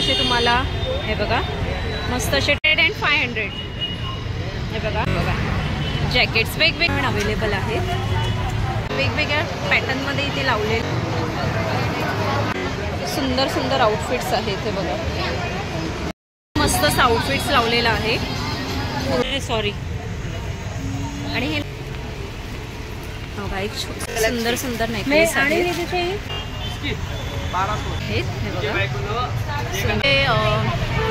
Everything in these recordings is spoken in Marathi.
असे तुम्हाला हे बघा मस्त असे 500. हे बघा बघा जॅकेट्स वेगवेगळे अवेलेबल आहेत, वेगवेगळ्या पॅटर्नमध्ये इथे लावले सुंदर सुंदर आउटफिट्स आहेत. हे बघा मस्त आउटफिट्स लावलेला आहे. सॉरी आणि हे बघा एक सुंदर सुंदर नेकलेस आहे.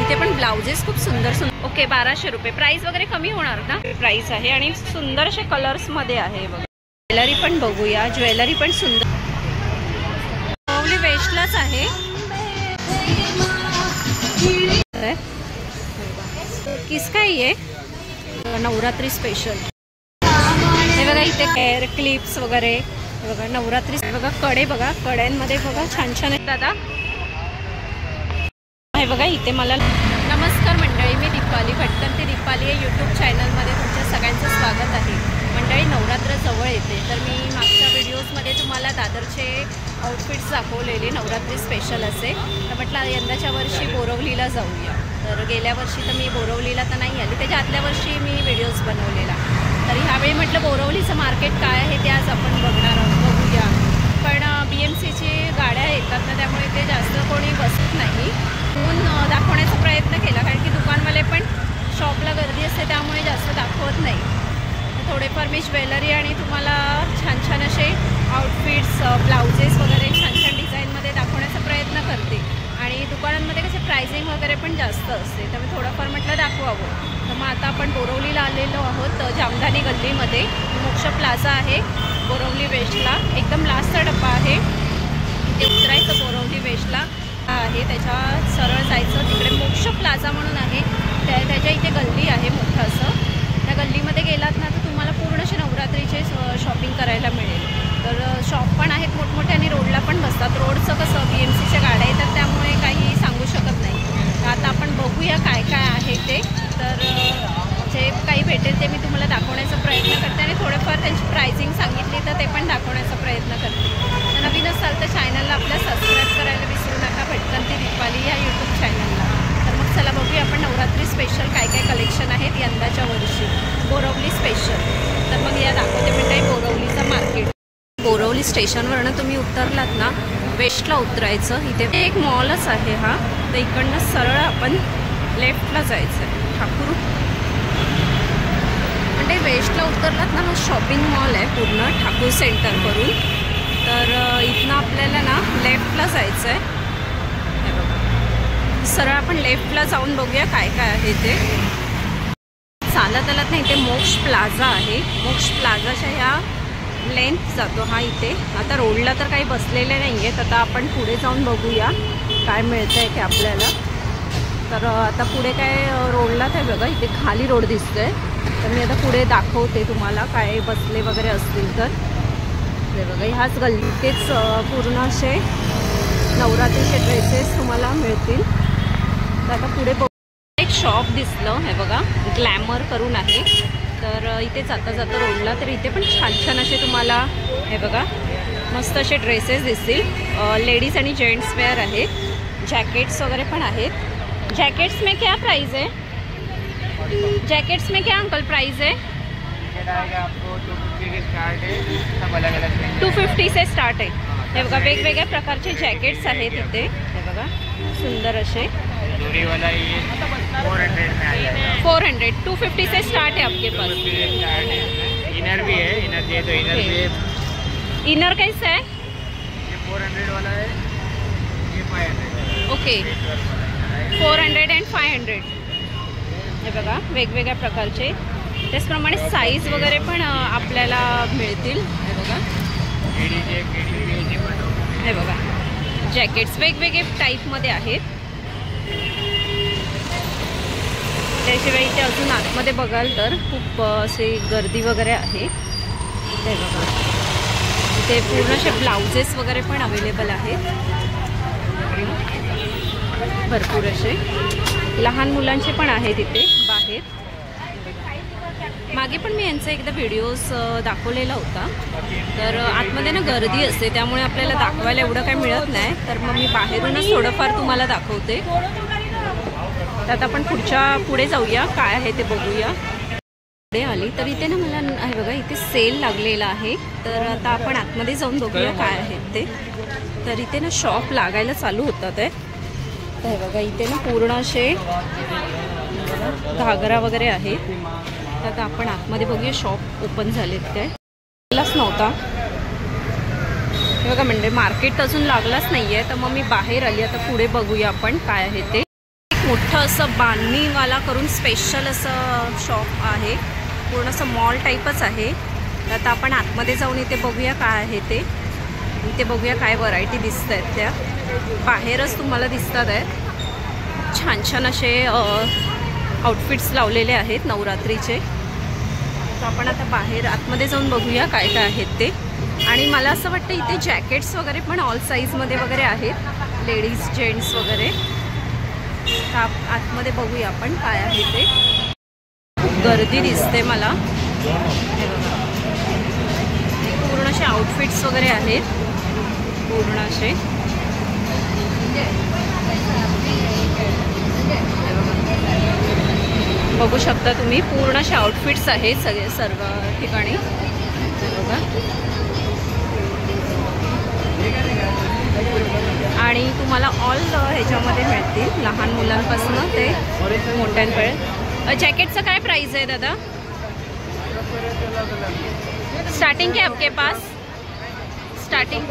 इथे पण ब्लाउजेस खूप सुंदर सुंदर. ओके 1200 रुपये प्राइस वगैरे कमी होणार ना प्राइस आहे आणि सुंदर असे कलर्स मध्ये आहे. बघा ज्वेलरी पण बघूया, ज्वेलरी पण सुंदर बोरवली वेस्टलाच आहे. किस काय आहे नवरात्री स्पेशल. हे बघा इथे हेअर क्लिप्स वगैरे बघा नवरात्री. बघा कडे बघा कड्यांमध्ये बघा छान छान आहेत दादा. हे बघा इथे मला नमस्कार मंडळी, मी दीपाली भटकंती दीपाली या यूट्यूब चॅनलमध्ये तुमच्या सगळ्यांचं स्वागत आहे. मंडळी नवरात्र जवळ येते तर मी मागच्या व्हिडिओजमध्ये तुम्हाला दादरचे आउटफिट्स दाखवलेले नवरात्री स्पेशल असे. तर म्हटलं यंदाच्या वर्षी बोरवलीला जाऊया. तर गेल्या वर्षी तर मी बोरवलीला तर नाही आली, त्याच्या आदल्या वर्षी मी व्हिडिओज बनवलेला. तर ह्यावेळी म्हटलं बोरवलीचं मार्केट काय आहे ते आज आपण बघूया. पण BMCची गाड्या येतात ना त्यामुळे ते जास्त कोणी बसत नाही. म्हणून दाखवण्याचा प्रयत्न केला कारण की दुकानवाले पण शॉपला गर्दी असते त्यामुळे जास्त दाखवत नाही. थोडेफार मी ज्वेलरी आणि तुम्हाला छान छान असे आउटफिट्स ब्लाउजेस वगैरे छान छान डिझाईनमध्ये दाखवण्याचा प्रयत्न करते. आणि दुकानांमध्ये कसे प्राइसिंग वगैरे पण जास्त असते त्यामुळे थोडंफार म्हटलं दाखवावं. तर मग आता आपण बोरवलीला आलेलो आहोत. जामधानी गल्लीमध्ये मोक्ष प्लाझा आहे बोरवली वेस्टला. एकदम लास्टचा डब्बा आहे. इथे उतरायचं बोरवली वेस्टला आहे, त्याच्या सरळ जायचं. तिकडे मोक्ष प्लाझा म्हणून आहे, त्याच्या इथे गल्ली आहे मोठं असं. त्या गल्लीमध्ये गेलात ना तर तुम्हाला पूर्ण असे नवरात्रीचे शॉपिंग करायला मिळेल. तर शॉप पण आहेत मोठमोठे आणि रोडला पण बसतात. रोडचं कसं BMCच्या गाड्या येतात त्यामुळे काही सांगू शकत नाही. तर आता आपण बघूया काय काय आहे ते. तर जे काही भेटेल ते मी तुम्हाला दाखवण्याचा प्रयत्न करते आणि थोडंफार त्यांची प्राइसिंग सांगितली तर ते पण दाखवण्याचा प्रयत्न करते. तर नवीन असाल तर चॅनलला आपल्या सबस्क्राईब करायला विसरू नका, भटकंती दीपाली या यूट्यूब चॅनलला. तर मग चला बघूया आपण नवरात्री स्पेशल काय काय कलेक्शन आहेत यंदाच्या वर्षी बोरवली स्पेशल. तर मग या दाखवते म्हणजे बोरवलीचं मार्केट. बोरवली स्टेशनवरनं तुम्ही उतरलात ना वेस्टला उतरायचं. इथे एक मॉलच आहे हा. तर इकडनं सरळ आपण लेफ्टला जायचं आहे. ठाकूर म्हणजे वेस्टला उतरलात ना शॉपिंग मॉल आहे पूर्ण ठाकूर सेंटर करून. तर इथनं आपल्याला ना लेफ्टला जायचं आहे. हे बघा सरळ आपण लेफ्टला जाऊन बघूया काय काय आहे ते. चालत आलात नाही, इथे मोक्ष प्लाझा आहे. मोक्ष प्लाझाच्या ह्या लेंथ जातो हा इथे. आता रोडला तर काही बसलेले नाही आहेत. आता आपण पुढे जाऊन बघूया काय मिळतं आहे की आपल्याला. तर आता पुढे काय रोडला काय बघा इथे खाली रोड दिसतोय. तर मी आता पुढे दाखवते तुम्हाला काय बसले वगैरे असतील तर. हे बघा ह्याच गल्लीतेच पूर्ण असे नवरात्रीचे ड्रेसेस तुम्हाला मिळतील. तर आता पुढे एक शॉप दिसलं हे बघा ग्लॅमर करून आहे. तर इथे जाता जाता रोडला तर इथे पण छान छान असे तुम्हाला हे बघा मस्त असे ड्रेसेस दिसतील. लेडीज आणि जेंट्स वेअर आहेत. जॅकेट्स वगैरे पण आहेत. जैकेट्स में क्या प्राइस है? जैकेट्स में क्या अंकल प्राइस है? आपको 250 के स्टार्ट है, सब अलग अलग 250 से स्टार्ट आहे. हे बघा वेगवेगळ्या प्रकारचे जॅकेट्स आहेत इथे. हे बघा सुंदर असे. दूरी वाला ये 400 में आ जाएगा. 400 250 से स्टार्ट है आपके पास. इनर भी है, इनर चाहिए तो इनर भी है. इनर कैसा है? ये 400 वाला है, ये 500. Okay 400 and 500. हे बघा वेगवेगळ्या प्रकारचे. त्याचप्रमाणे साईज वगैरे पण आपल्याला मिळतील. हे बघा हे बघा जॅकेट्स वेगवेगळे टाईपमध्ये आहेत. त्याशिवाय इथे अजून आतमध्ये बघाल तर खूप अशी गर्दी वगैरे आहे. हे बघा इथे पूर्ण असे ब्लाउजेस वगैरे पण अवेलेबल आहेत भरपूर असे. लहान मुलांचे पण आहेत इथे बाहेर. मागे पण मी यांचा एकदा व्हिडिओज दाखवलेला होता. तर आतमध्ये ना गर्दी असते त्यामुळे आपल्याला दाखवायला एवढं काही मिळत नाही. तर मग मी बाहेरूनच थोडंफार तुम्हाला दाखवते. तर आता आपण पुढे जाऊया, काय आहे ते बघूया. पुढे आली तर इथे ना मला आहे बघा, इथे सेल लागलेला आहे. तर आता आपण आतमध्ये जाऊन बघूया काय आहेत ते. तर इथे ना शॉप लागायला चालू होतात आहे. तर हे बघा इथे ना पूर्ण असे घागरा वगैरे आहेत. तर आता आपण आतमध्ये बघूया शॉप ओपन झालेत काय. लागलाच नव्हता हे बघा, म्हणजे मार्केट अजून लागलाच नाही आहे. तर मग मी बाहेर आली. आता पुढे बघूया आपण काय आहे ते. एक मोठं असं बांधणीवाला करून स्पेशल असं शॉप आहे. पूर्ण असं मॉल टाईपच आहे. तर आता आपण आतमध्ये जाऊन इथे बघूया काय आहे ते. इथे बघूया काय व्हरायटी दिसत आहेत त्या. बाहेरच तुम्हाला दिसतात आहेत. छान छान असे आउटफिट्स लावलेले आहेत नवरात्रीचे. तर आपण आता बाहेर आतमध्ये जाऊन बघूया काय काय आहेत ते. आणि मला असं वाटतं इथे जॅकेट्स वगैरे पण ऑल साईजमध्ये वगैरे आहेत, लेडीज जेंट्स वगैरे. तर आतमध्ये बघूया आपण काय आहे ते. खूप गर्दी दिसते मला. हे बघा पूर्ण असे आउटफिट्स वगैरे आहेत, पूर्ण असे. बघू शकता तुम्ही, पूर्ण असे आउटफिट्स आहेत सगळे सर्व ठिकाणी. बघा आणि तुम्हाला ऑल ह्याच्यामध्ये मिळतील, लहान मुलांपासून ते मोठ्यांपर्यंत. जॅकेटचं काय प्राइस आहे दादा? स्टार्टिंग क्या आपके पास? स्टार्टिंग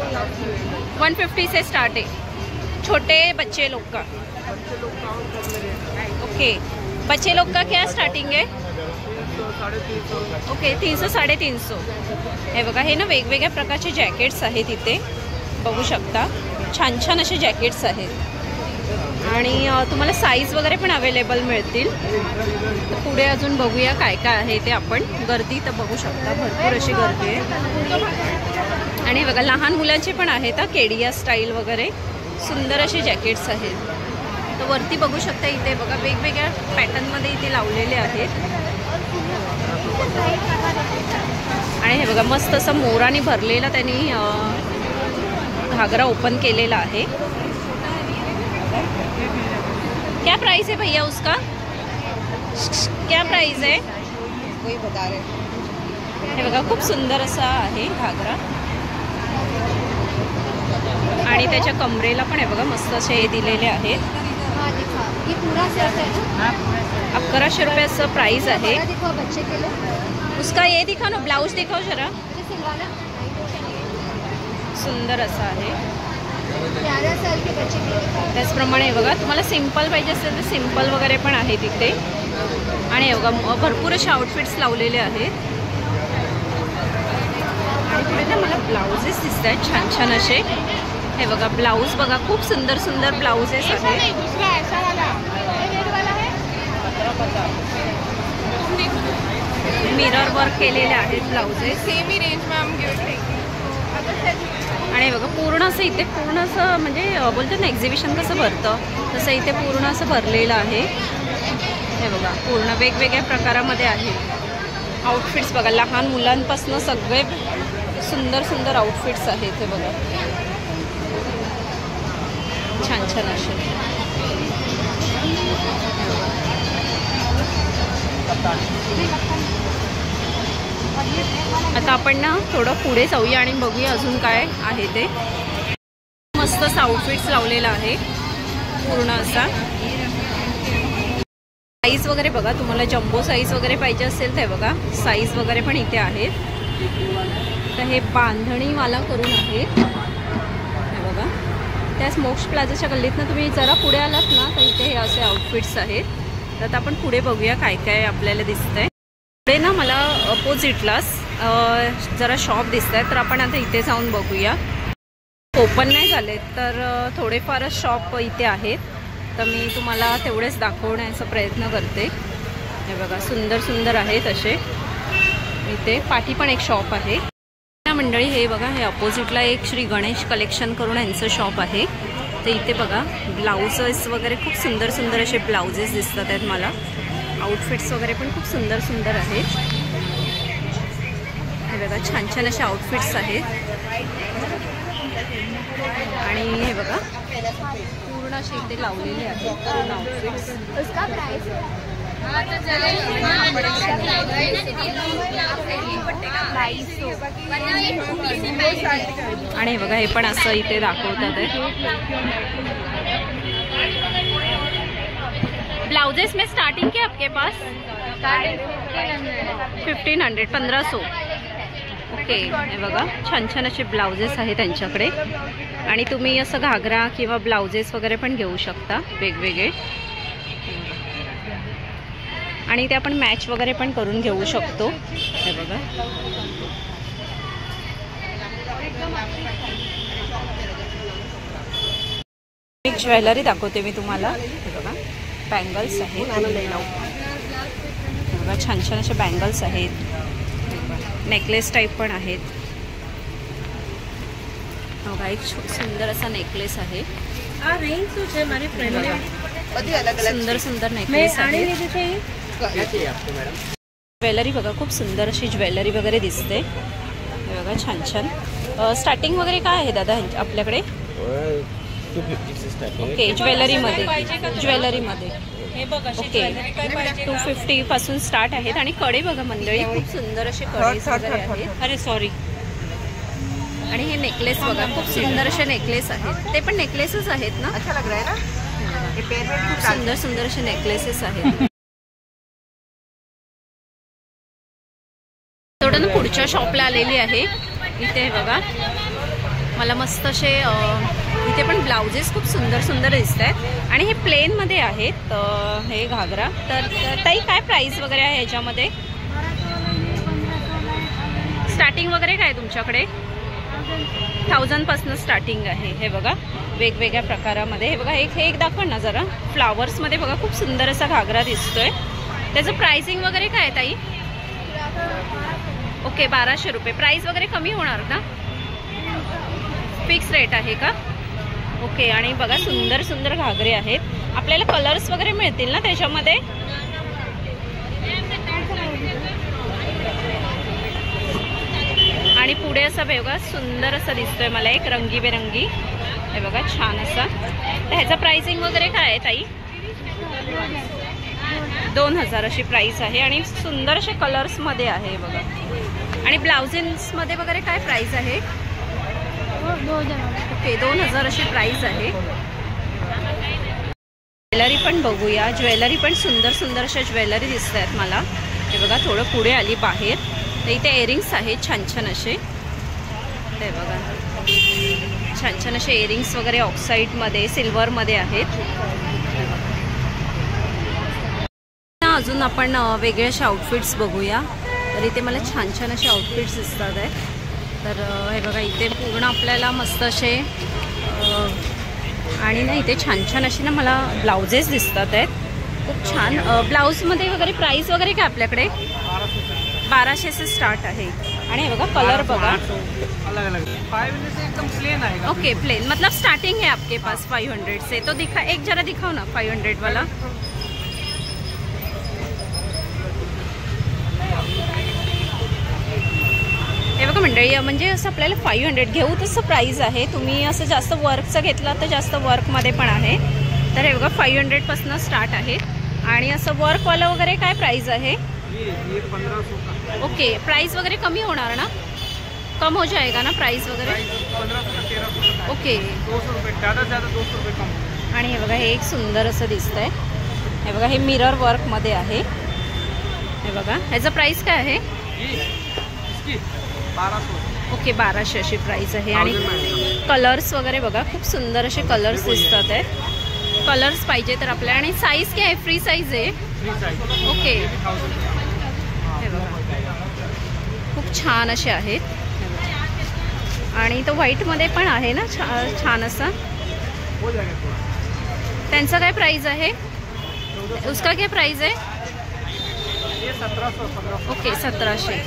150 से स्टार्ट है, छोटे बच्चे लोग का. ओके, बच्चे लोग का क्या स्टार्टिंग है? ओके 300 350. हे बघा, हे ना वेगवेगळ्या प्रकारचे जॅकेट्स आहेत इथे, बघू शकता. छान छान असे जॅकेट्स आहेत आणि तुम्हाला साईज वगैरे पण अवेलेबल मिळतील. तर पुढे अजून बघूया काय काय आहे ते आपण. गर्दी तर बघू शकता, भरपूर अशी गर्दी आहे. आणि बघा लहान मुलांचे पण आहेत, केडिया स्टाईल वगैरे सुंदर असे जॅकेट्स आहेत. तर वरती बघू शकता इथे बघा वेगवेगळ्या पॅटर्नमध्ये इथे लावलेले आहेत. आणि हे बघा मस्त असं मोराने भरलेला त्यांनी घागरा ओपन केलेला आहे. क्या प्राइस है भैया उसका? क्या प्राइस है? वही बता रहे. हे बघा खूप सुंदर असा आहे घागरा. आणि त्याच्या कमरेला पण आहे बघा मस्त असे दिलेले आहेत. 1100 रुपये असं प्राइस आहे. उसका ये दिखा ना, ब्लाउज दिखाओ जरा. सुंदर असं आहे. त्याचप्रमाणे बघा तुम्हाला सिंपल पाहिजे असेल तर सिंपल वगैरे पण आहे तिथे. आणि बघा भरपूर असे आउटफिट्स लावलेले आहेत. आणि पुढे ना मला ब्लाउजेस दिसत आहेत छान छान असे. हे बघा ब्लाऊज बघा, खूप सुंदर सुंदर ब्लाउजेस आहेत. मिरर वर्क केलेले आहेत ब्लाउजेस. सेम ही रेंज में हम गिफ्ट देंगे. आणि बघा पूर्ण असं इथे पूर्ण असं म्हणजे बोलतात ना एक्झिबिशन कसं भरतं तसं इथे पूर्ण असं भरलेलं आहे. हे बघा पूर्ण वेगवेगळ्या प्रकारामध्ये आहे आउटफिट्स. बघा लहान मुलांपासून सगळे सुंदर सुंदर आउटफिट्स आहेत. हे बघा छान छान असे. आता आपण ना थोडं पुढे जाऊया आणि बघूया अजून काय आहे ते. मस्त असं आउटफिट्स लावलेला आहे पूर्ण असा. साईज वगैरे बघा, तुम्हाला जम्बो साईज वगैरे पाहिजे असेल तर बघा साईज वगैरे पण इथे आहेत. तर हे बांधणीवाला करून आहे. हे बघा त्याच मोक्ष प्लाझाच्या गल्लीतनं तुम्ही जरा पुढे आलात ना तर इथे हे असे आउटफिट्स आहेत. तर आता आपण पुढे बघूया काय काय आपल्याला दिसतंय. पुढे ना मला अपोजिटलाच जरा शॉप दिसत आहेत. तर आपण आता इथे जाऊन बघूया. ओपन नाही झाले तर थोडेफारच शॉप इथे आहेत. तर मी तुम्हाला तेवढेच दाखवण्याचा प्रयत्न करते. हे बघा सुंदर सुंदर आहेत असे. इथे पाठी पण एक शॉप आहे मंडळी. हे बघा हे अपोजिटला एक श्री गणेश कलेक्शन करून यांचं शॉप आहे. तर इथे बघा ब्लाउजेस वगैरे खूप सुंदर सुंदर असे ब्लाउजेस दिसतात आहेत मला. आउटफिट्स वगैरे पण खूप सुंदर सुंदर आहेत. हे बघा छान छान असे आउटफिट्स आहेत. आणि हे बघा पूर्ण असे इथे लावलेले आहेत पूर्ण आउटफिट्स. उसका प्राइस आणि बघा हे पण असं इथे दाखवतात आहे. ब्लाउजेस में स्टार्टिंग क्या आपके पास 1500 1500. ओके हे बघा छान छान असे ब्लाउजेस आहेत त्यांच्याकडे आणि तुम्ही असं घागरा किंवा ब्लाउजेस वगैरे पण घेऊ शकता वेगवेगळे आणि ते आपण मॅच वगैरे पण करून घेऊ शकतो. हे बघा एक ज्वेलरी दाखवते मी तुम्हाला. हे बघा बँगल्स आहेत. बघा छान छान असे बँगल्स आहेत. नेकलेस टाईप पण आहेत. बघा एक सुंदर असा नेकलेस आहे. सुंदर सुंदर नेकलेस आहे. ज्वेलरी बघा खूप सुंदर अशी ज्वेलरी वगैरे दिसते. हे बघा छान छान. स्टार्टिंग वगैरे काय आहे दादा आपल्याकडे? ओके ज्वेलरीमध्ये ओके 250 पासून स्टार्ट आहेत. आणि कडे बघा मंडळी खूप सुंदर असे कडे वगैरे आहेत. अरे सॉरी. आणि हे नेकलेस बघा खूप सुंदर असे नेकलेस आहेत. ते पण नेकलेसेस आहेत ना. खूप सुंदर सुंदर असे नेकलेसेस आहेत. थोडं ना पुढच्या शॉपला आलेली आहे. इथे बघा मला मस्त असे इथे पण ब्लाउजेस खूप सुंदर सुंदर दिसत आहेत आणि हे प्लेनमध्ये आहेत. हे घागरा तर ताई काय प्राइस वगैरे आहे ह्याच्यामध्ये? स्टार्टिंग वगैरे काय तुमच्याकडे? 1000 पासून स्टार्टिंग आहे. हे बघा वेगवेगळ्या प्रकारामध्ये. हे बघा हे एक दाखवा ना जरा. फ्लावर्समध्ये बघा खूप सुंदर असा घागरा दिसतोय. त्याचं प्राइसिंग वगैरे काय ताई? ओके 1200 रुपये. प्राइस वगैरे कमी होणार ना? फिक्स रेट आहे का? ओके. आणि बघा सुंदर सुंदर घागरे आहेत. आपल्याला कलर्स वगैरे मिळतील ना त्याच्यामध्ये? आणि पुढे असं बघा सुंदर असं दिसतोय मला एक रंगीबेरंगी. हे बघा छान असा. तर ह्याचा प्राइसिंग वगैरे काय आहे ताई? 2000 अशी प्राइस आहे. आणि सुंदर असे कलर्समध्ये आहे बघा. आणि ब्लाउजेसमध्ये वगैरे काय प्राइस आहे? ओके 2000 अशी प्राइस आहे. ज्वेलरी पण बघूया. ज्वेलरी पण सुंदर सुंदर अशा ज्वेलरी दिसत आहेत मला. हे बघा थोडं पुढे आली बाहेर तर इथे इयरिंग्स आहेत छान छान असे. ते बघा छान छान असे इयरिंग्स वगैरे ऑक्साईडमध्ये सिल्वरमध्ये आहेत. अजून आपण वेगळे असे आउटफिट्स बघूया. तर इथे मला छान छान असे आउटफिट्स दिसतात आहेत. तर हे बघा इथे पूर्ण आपल्याला मस्त असे आणि ना इथे छान छान असे ना मला ब्लाउजेस दिसतात आहेत खूप छान. ब्लाऊजमध्ये वगैरे प्राइस वगैरे काय आपल्याकडे? 1200 से स्टार्ट आहे. आणि हे बघा कलर बघा एकदम प्लेन आहे. ओके प्लेन मतलब स्टार्टिंग है आपके पास 500 से. तो दिखा एक जरा दिखाओ ना 500 वाला. हे बघा मंडळी म्हणजे असं आपल्याला 500 घेऊ तसं प्राइस आहे. तुम्ही असं जास्त वर्कचं घेतलं तर जास्त वर्कमध्ये पण आहे. तर हे बघा 500 पासून स्टार्ट आहे. आणि असं वर्कवालं वगैरे काय प्राइस आहे? ओके प्राइस वगैरे कमी होणार ना? कम हो जाएगा ना प्राइस वगैरे? ओके 200 रुपये ज़्यादा 200 रुपये कम. आणि हे बघा हे एक सुंदर असं दिसतंय. हे बघा हे मिरर वर्कमध्ये आहे. हे बघा ह्याचं प्राइस काय आहे? 1200. ओके 1200 अशी प्राइस आहे. आणि कलर्स वगैरे बघा खूप सुंदर असे कलर्स दिसतात आहेत. कलर्स पाहिजे तर आपल्याला. आणि साईज काय आहे? फ्री साईज आहे. ओके हे बघा खूप छान असे आहेत. आणि तो व्हाईटमध्ये पण आहे ना छान असा. त्यांचा काय प्राइस आहे? उसका क्या प्राइस आहे? 1700. ओके 1700.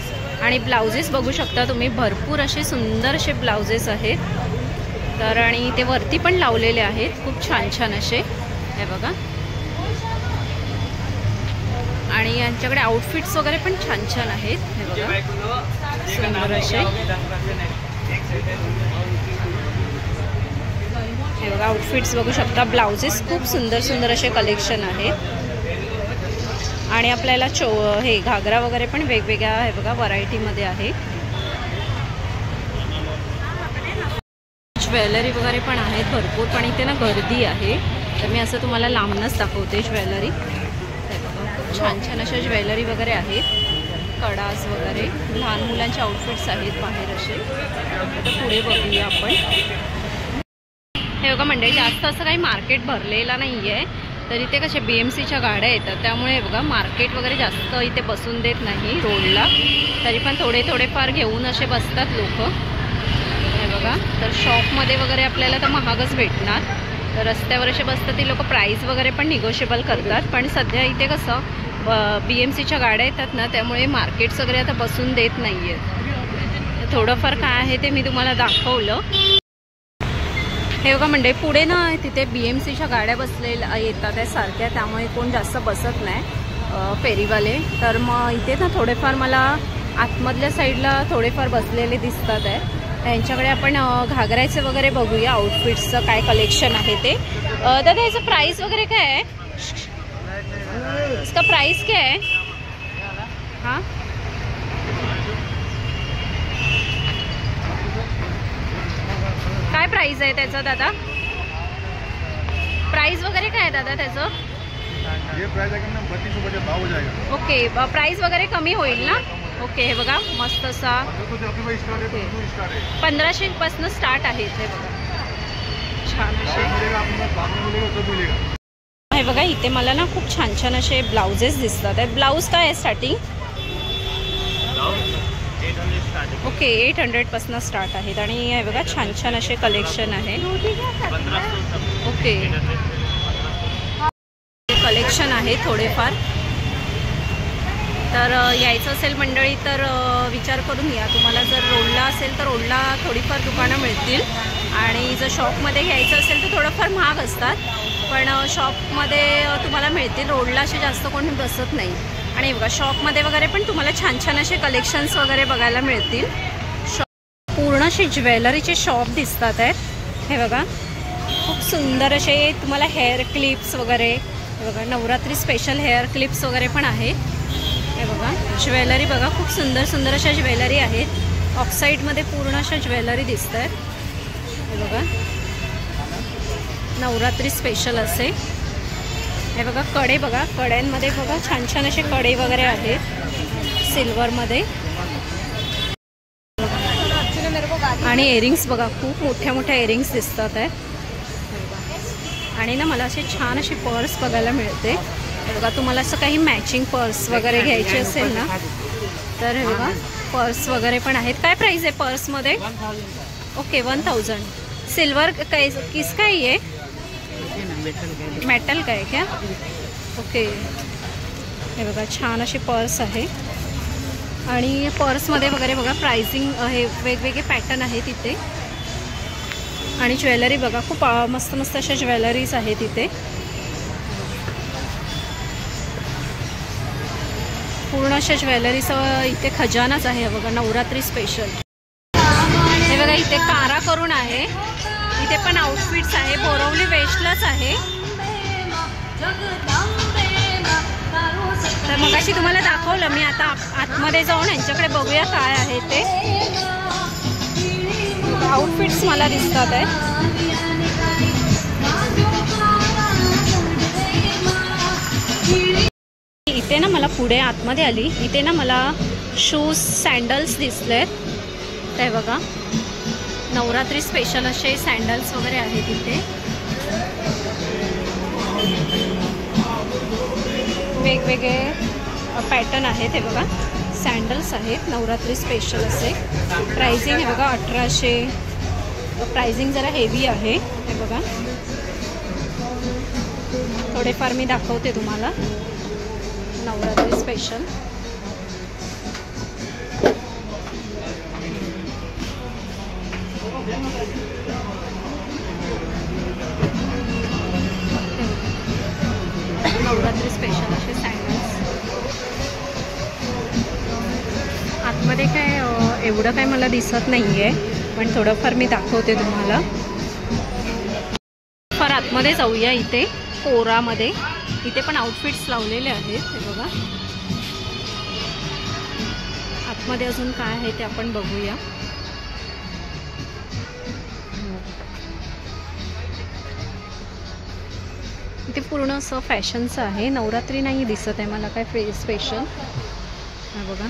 आणि ब्लाउजेस बघू शकता तुम्ही भरपूर असे सुंदर असे ब्लाउजेस आहेत. तर आणि ते वरती पण लावलेले आहेत खूप छान छान असे. हे बघा आणि यांच्याकडे आउटफिट्स वगैरे पण छान छान आहेत. हे बघा सुंदर असे. हे हे बघा आउटफिट्स बघू शकता. ब्लाउजेस खूप सुंदर सुंदर असे कलेक्शन आहेत. आणि आपल्याला हे घागरा वगैरे पण वेगवेगळ्या आहे बघा व्हरायटीमध्ये आहे. ज्वेलरी वगैरे पण आहेत भरपूर, पण इथे ना गर्दी आहे, तर मी असं तुम्हाला लांबनच दाखवते ज्वेलरी. खूप छान छान अशा ज्वेलरी वगैरे आहेत, कडास वगैरे, लहान मुलांचे आउटफिट्स आहेत बाहेर असे. आता पुढे बघूया आपण. हे बघा मंडळी, जास्त असं काही मार्केट भरलेला नाही आहे, तर इथे कशा BMCच्या गाड्या येतात, त्यामुळे बघा मार्केट वगैरे जास्त इथे बसून देत नाही रोडला. तरी पण थोडेफार घेऊन असे बसतात लोक. हे बघा, तर शॉपमध्ये वगैरे आपल्याला तर महागच भेटणार, तर रस्त्यावर असे बसतात ती लोक. प्राईस वगैरे पण निगोशिएबल करतात, पण सध्या इथे कसं BMCच्या गाड्या येतात ना, त्यामुळे मार्केट्स वगैरे आता बसून देत नाही आहेत. थोडंफार काय आहे ते मी तुम्हाला दाखवलं. हे बघा मंडळी, पुढे ना तिथे BMCच्या गाड्या बसलेल्या येतात आहे सारख्या, त्यामुळे कोण जास्त बसत नाही फेरीवाले. तर मग इथे ना थोडेफार मला आतमधल्या साईडला थोडेफार बसलेले दिसतात आहे. त्यांच्याकडे आपण घागरायचे वगैरे बघूया, आउटफिट्सचं काय कलेक्शन आहे ते. दादा याचं प्राइस वगैरे काय आहे? इसका प्राइस क्या है? हाँ, काय प्राइस आहे त्याचं दादा? प्राइस वगैरे काय आहे दादा त्याचं? ये प्राइस आहे ना 3200 के भाव हो जाएगा. ओके, प्राइस वगैरे कमी होईल ना? ओके, हे बघा मस्त असा 1500 पासून स्टार्ट आहेत. हे बघा छान असे. हे बघा इथे मला ना खूप छान छान असे ब्लाउजेस दिसतात आहेत. ब्लाऊज काय आहे स्टार्टिंग? ओके, 800 पासून स्टार्ट आहेत. आणि हे बघा छान छान असे कलेक्शन आहे. ओके, कलेक्शन आहे थोडेफार. तर यायचं असेल मंडळी तर विचार करून या. तुम्हाला जर रोडला असेल तर रोडला थोडीफार दुकानं मिळतील, आणि जर शॉपमध्ये घ्यायचं असेल तर थोडंफार महाग असतात, पण शॉपमध्ये तुम्हाला मिळतील. रोडला असे जास्त कोणी बसत नाही. आणि बघा शॉपमध्ये वगैरे पण तुम्हाला छान छान असे कलेक्शन्स वगैरे बघायला मिळतील. पूर्ण असे ज्वेलरीचे शॉप दिसतात आहेत. हे बघा खूप सुंदर असे तुम्हाला हेअर क्लिप्स वगैरे, हे बघा नवरात्री स्पेशल हेअर क्लिप्स वगैरे पण आहेत. हे बघा ज्वेलरी बघा, खूप सुंदर सुंदर अशा ज्वेलरी आहेत. ऑक्साईडमध्ये पूर्ण अशा ज्वेलरी दिसत आहेत. हे बघा नवरात्री स्पेशल असे. हे बघा कडे बघा, कड्यांमध्ये बघा छान छान असे कडे वगैरे आहेत सिल्वरमध्ये. आणि इयरिंग्स बघा, खूप मोठ्या मोठ्या इयरिंग्स दिसतात आहेत. आणि ना मला असे छान अशी पर्स बघायला मिळते. हे बघा तुम्हाला असं काही मॅचिंग पर्स वगैरे घ्यायची असेल ना, तर हे बघा पर्स वगैरे पण आहेत. काय प्राइस आहे पर्समध्ये? ओके, 1000. सिल्वर काय किसका आहे? मेटल का है क्या? ओके, हे बघा छान अशी पर्स आहे. आणि पर्समध्ये वगैरे बघा प्राइसिंग हे वेगवेगळे पॅटर्न आहेत इथे. आणि ज्वेलरी बघा खूप मस्त मस्त अशा ज्वेलरीज आहेत इथे. पूर्ण अशा ज्वेलरीचं इथे खजानाच आहे. बघा नवरात्री स्पेशल. हे बघा इथे कारा करून आहे, इथे पण आउटफिट्स आहे. बोरवली वेस्टलाच आहे. तर मग अशी तुम्हाला दाखवलं मी. आता आतमध्ये जाऊन यांच्याकडे बघूया काय आहे ते. आउटफिट्स मला दिसतात आहे. इथे ना मला पुढे आतमध्ये आली, इथे ना मला शूज सँडल्स दिसलेत. ते बघा नवरात्री स्पेशल असे सँडल्स वगैरे आहेत इथे. वेगवेगळे पॅटर्न आहेत. हे बघा सँडल्स आहेत नवरात्री स्पेशल असे. प्राइसिंग हे बघा 1800. प्राइसिंग जरा हेवी आहे. हे बघा थोडेफार मी दाखवते तुम्हाला नवरात्री स्पेशल. नवरात्री स्पेशल असे सँडल्स. आतमध्ये काय एवढं काय मला दिसत नाही आहे, पण थोडंफार मी दाखवते तुम्हाला. आतमध्ये जाऊया. इथे कोरामध्ये इथे पण आउटफिट्स लावलेले आहेत. हे बघा आतमध्ये अजून काय आहे ते आपण बघूया. इथे पूर्ण असं फॅशनचं आहे. नवरात्री नाही दिसत आहे मला काय स्पेशल. हा बघा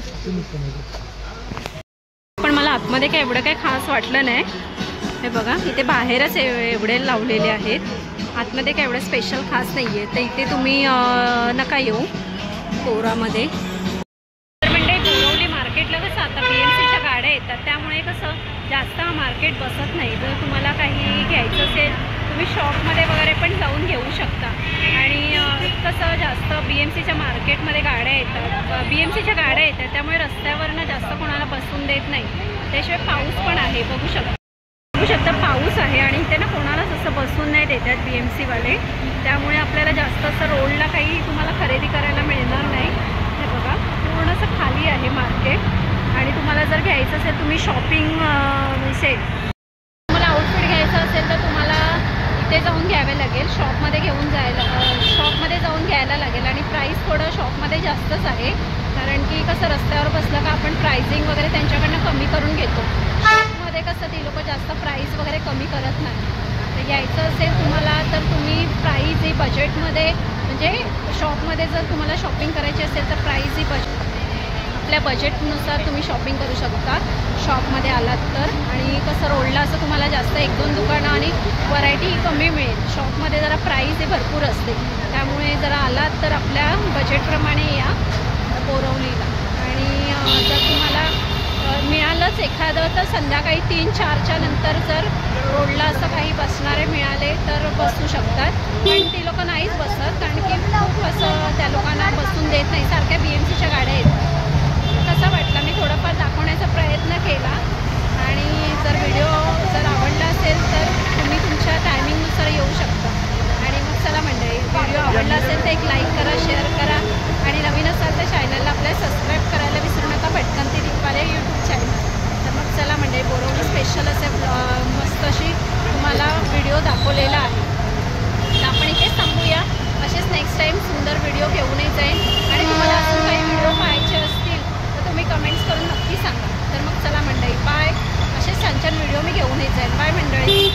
पण मला आतमध्ये काय एवढं काय खास वाटलं नाही. हे बघा इथे बाहेरच एवढे लावलेले आहेत. आतमध्ये काय एवढं स्पेशल खास नाही आहे. तर इथे तुम्ही नका येऊ कोरामध्ये. तर म्हणजे बोरवली मार्केटला कसं आता BMCच्या गाड्या येतात त्यामुळे कसं जास्त मार्केट बसत नाही. जर तुम्हाला काही घ्यायचं असेल तुम्ही शॉपमध्ये वगैरे पण जाऊन घेऊ शकता. आणि कसं जास्त BMCच्या मार्केटमध्ये गाड्या येतात, BMCच्या गाड्या येतात त्यामुळे रस्त्यावरनं जास्त कोणाला बसून देत नाही. त्याशिवाय पाऊस पण आहे बघू शकता पाऊस आहे आणि इथे ना कोणालाच असं बसून नाही देतात BMCवाले. त्यामुळे आपल्याला जास्त असं रोडला काही तुम्हाला खरेदी करायला मिळणार नाही. हे बघा पूर्ण असं खाली आहे मार्केट. आणि तुम्हाला जर घ्यायचं असेल तुम्ही शॉपिंग तुम्हाला आउटफिट घ्यायचं असेल तर तुम्हाला इथे जाऊन घ्यावे लागेल. शॉपमध्ये जाऊन घ्यायला लागेल. आणि प्राईस थोडं शॉपमध्ये जास्तच आहे कारण की कसं रस्त्यावर बसलं का आपण प्राइसिंग वगैरे त्यांच्याकडनं कमी करून घेतो. शॉपमध्ये कसं ती लोक जास्त प्राईस वगैरे कमी करत नाही. तर यायचं असेल तुम्हाला तर तुम्ही प्राईस ही बजेटमध्ये म्हणजे शॉपमध्ये जर तुम्हाला शॉपिंग करायची असेल तर प्राईस ही आपल्या बजेटनुसार तुम्ही शॉपिंग करू शकता शॉपमध्ये आलात तर. आणि कसं रोडला असं तुम्हाला जास्त 1-2 दुकानं आणि व्हरायटी कमी मिळेल. शॉपमध्ये जरा प्राईस ही भरपूर असते त्यामुळे जरा आलात तर आपल्या बजेटप्रमाणे या बोरवलीला. आणि जर तुम्हाला मिळालंच एखादं तर संध्याकाळी 3-4च्या नंतर जर रोडला असं काही बसणारे मिळाले तर बसू शकतात. पण ती लोक नाहीच बसत कारण की खूप असं त्या लोकांना बसून देत नाही. सारख्या BMCच्या गाड्या आहेत. कसा वाटला मी थोडंफार दाखवण्याचा प्रयत्न केला. आणि जर आवडला असेल तर तुम्ही तुमच्या टायमिंगनुसार येऊ शकता. आणि मग चला मंडळी व्हिडिओ आवडला असेल तर एक लाईक करा, शेअर करा आणि नवीन असाल तर चॅनलला आपल्या सबस्क्राईब करायला विसरू नका. भटकन ती दीपाली YouTube चॅनल. तर मग चला मंडळी बोरवली स्पेशल असे मस्त अशी तुम्हाला व्हिडिओ दाखवलेला आहे. तर आपण इथेच थांबूया. असेच नेक्स्ट टाईम सुंदर व्हिडिओ घेऊनही जाईन. आणि तुम्हाला अजून काही व्हिडिओ पाहायचे असतील तर तुम्ही कमेंट्स करून नक्की सांगा. तर मग चला मंडळी बाय. असेच छान छान व्हिडिओ मी घेऊनही जाईन. बाय मंडळी.